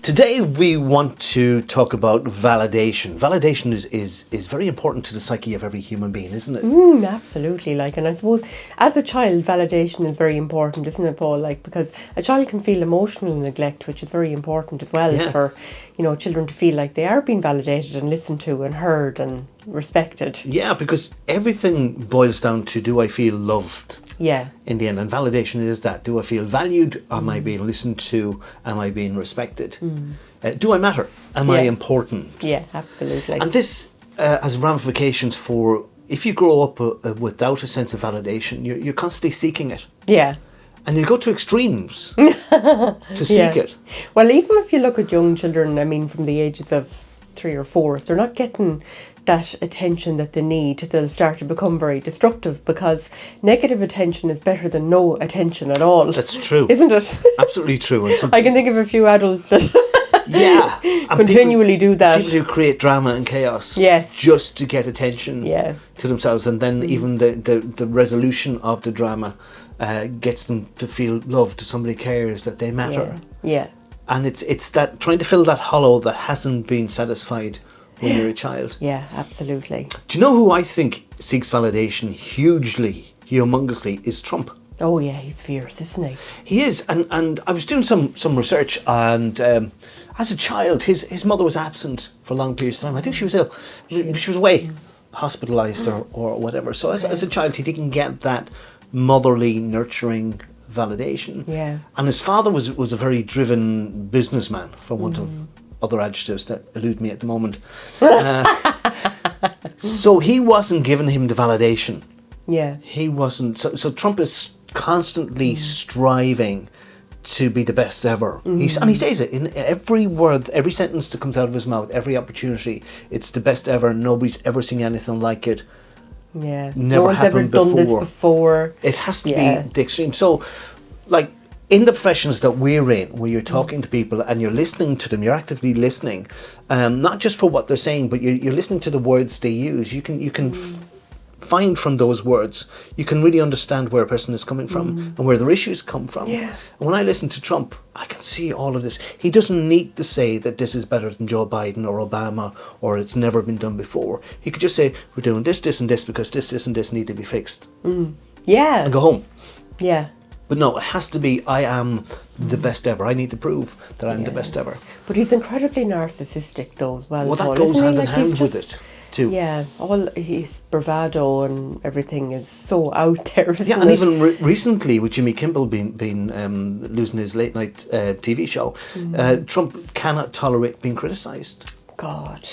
Today we want to talk about validation. Validation is very important to the psyche of every human being, isn't it? Absolutely. And I suppose as a child, validation is very important, isn't it, Paul? Because a child can feel emotional neglect, which is very important as well for, children to feel like they are being validated and listened to and heard and respected. Yeah, because everything boils down to, do I feel loved? Yeah. In the end, and validation is that. Do I feel valued? Am I being listened to? Am I being respected? Do I matter? Am I important? Yeah, absolutely. And this has ramifications for, if you grow up without a sense of validation, you're constantly seeking it. Yeah. And you go to extremes to seek it. Well, even if you look at young children, from the ages of 3 or 4, if they're not getting that attention that they need, they'll start to become very destructive, because negative attention is better than no attention at all. That's true. Isn't it? Absolutely true. And I can think of a few adults that and continually do that. People who create drama and chaos just to get attention to themselves, and then even the resolution of the drama gets them to feel loved, somebody cares, that they matter. Yeah. And it's that trying to fill that hollow that hasn't been satisfied when you're a child. Yeah, absolutely. Do you know who I think seeks validation hugely, humongously, is Trump? Oh yeah, he's fierce, isn't he? He is, and I was doing some research, and as a child, his mother was absent for long periods of time. I think she was ill. She was away, hospitalised or whatever. So as a child, he didn't get that motherly, nurturing validation. Yeah. And his father was a very driven businessman, for want of other adjectives that elude me at the moment. So he wasn't giving him the validation. Yeah. He wasn't. So Trump is constantly striving to be the best ever. And he says it in every word, every sentence that comes out of his mouth, every opportunity. It's the best ever. Nobody's ever seen anything like it. Yeah. Never no one's ever happened done this before. It has to be the extreme. So, in the professions that we're in, where you're talking to people and you're listening to them, you're actively listening, not just for what they're saying, but you're listening to the words they use. You can find from those words, you can really understand where a person is coming from and where their issues come from. Yeah. And when I listen to Trump, I can see all of this. He doesn't need to say that this is better than Joe Biden or Obama, or it's never been done before. He could just say, we're doing this, this and this because this and this need to be fixed. Yeah. And go home. Yeah. But no, it has to be, I am the best ever. I need to prove that I'm the best ever. But he's incredibly narcissistic though as well. Well, that Paul, goes isn't he? hand in hand with it too. Yeah, all his bravado and everything is so out there, isn't and it? even recently with Jimmy Kimmel being losing his late night TV show, Trump cannot tolerate being criticised. God.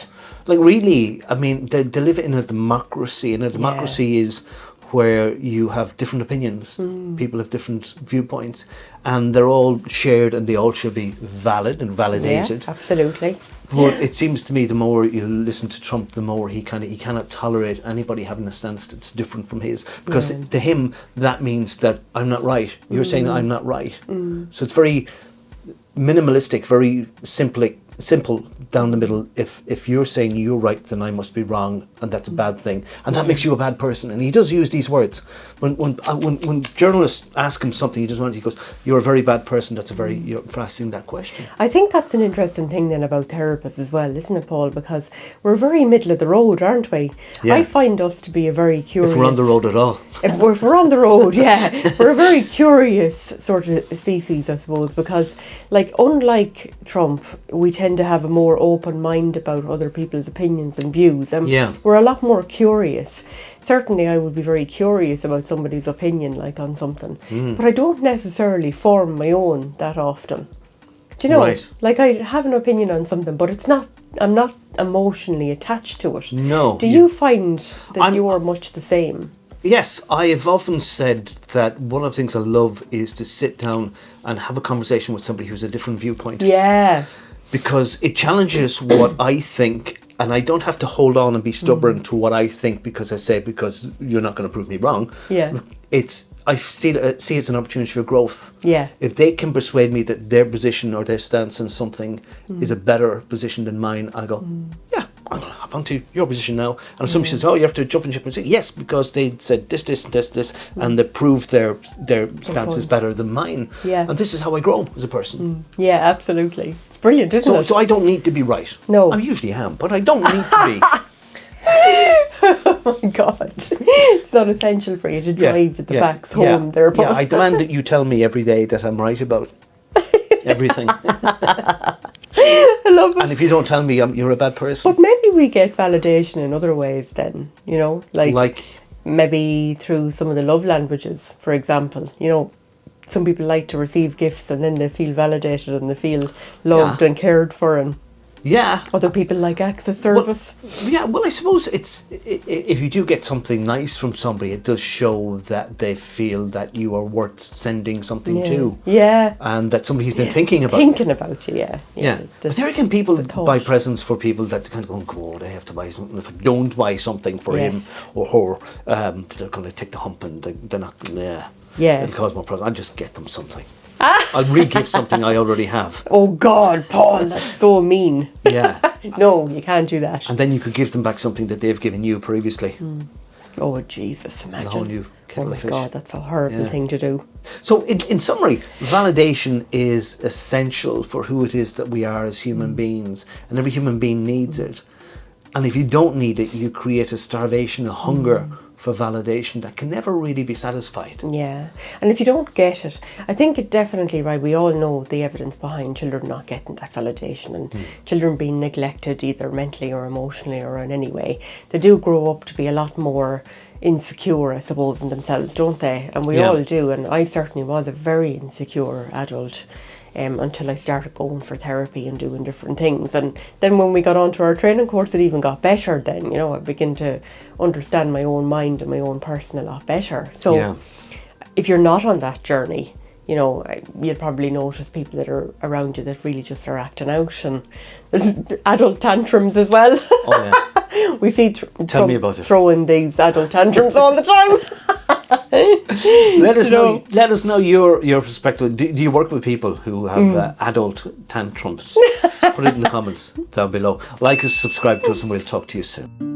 Really, they live in a democracy, and a democracy is where you have different opinions, people have different viewpoints, and they're all shared and they all should be valid and validated. Yeah, absolutely. But it seems to me the more you listen to Trump, the more he cannot tolerate anybody having a stance that's different from his, because to him that means that I'm not right. You're saying that I'm not right. So it's very minimalistic, very simple down the middle. If you're saying you're right, then I must be wrong, and that's a bad thing, and that makes you a bad person. And he does use these words. When journalists ask him something, he goes, "You're a very bad person." That's you're asking that question. I think that's an interesting thing then about therapists as well, isn't it, Paul? Because we're very middle of the road, aren't we? Yeah. I find us to be a very curious. If we're on the road at all. If we're on the road, we're a very curious sort of species, I suppose, because unlike Trump, we tend to have a more open mind about other people's opinions and views. We're a lot more curious. Certainly I would be very curious about somebody's opinion, on something. But I don't necessarily form my own that often. Do you know? Right. I have an opinion on something, but I'm not emotionally attached to it. No. Do you find that you are much the same? Yes, I have often said that one of the things I love is to sit down and have a conversation with somebody who's a different viewpoint. Yeah. Because it challenges what I think, and I don't have to hold on and be stubborn to what I think because you're not going to prove me wrong. Yeah. I see it as an opportunity for growth. Yeah. If they can persuade me that their position or their stance on something is a better position than mine, I'll go, yeah, I'm going to hop onto your position now. And if somebody says, oh, you have to jump in ship, and say, yes, because they said this, and they proved their stance is better than mine. Yeah. And this is how I grow as a person. Yeah, absolutely. It's brilliant, isn't it? So I don't need to be right. No. I usually am, but I don't need to be. Oh my God. It's not essential for you to drive the facts home there, Paul. Yeah, I demand that you tell me every day that I'm right about everything. I love it. And if you don't tell me, you're a bad person. But maybe we get validation in other ways then, you know, like maybe through some of the love languages, for example. You know, some people like to receive gifts and then they feel validated and they feel loved and cared for, and other people like acts of service. Well, I suppose if you do get something nice from somebody, it does show that they feel that you are worth sending something to. Yeah. And that somebody's been thinking about you. Yeah. But there again, people buy presents for people that kind of go, oh, they have to buy something. If I don't buy something for him or her, they're going to take the hump and they're not going to, it'll cause more problems. I'll just get them something. I'll re-give something I already have. Oh God, Paul, that's so mean. Yeah. No, you can't do that. And then you could give them back something that they've given you previously. Oh Jesus, imagine. A whole new kettle of fish. Oh my God, that's a horrible thing to do. So in summary, validation is essential for who it is that we are as human beings, and every human being needs it. And if you don't need it, you create a starvation, a hunger for validation that can never really be satisfied. Yeah, and if you don't get it, I think it definitely, right, we all know the evidence behind children not getting that validation and children being neglected either mentally or emotionally or in any way. They do grow up to be a lot more insecure, I suppose, in themselves, don't they? And we all do, and I certainly was a very insecure adult until I started going for therapy and doing different things. And then when we got onto our training course, it even got better then, you know, I began to understand my own mind and my own person a lot better. So if you're not on that journey, you know, you'll probably notice people that are around you that really just are acting out, and there's adult tantrums as well. Oh yeah. We see Tell me about it. Throwing these adult tantrums all the time. Let us know your perspective. Do you work with people who have adult tantrums? Put it in the comments down below. Like us, subscribe to us, and we'll talk to you soon.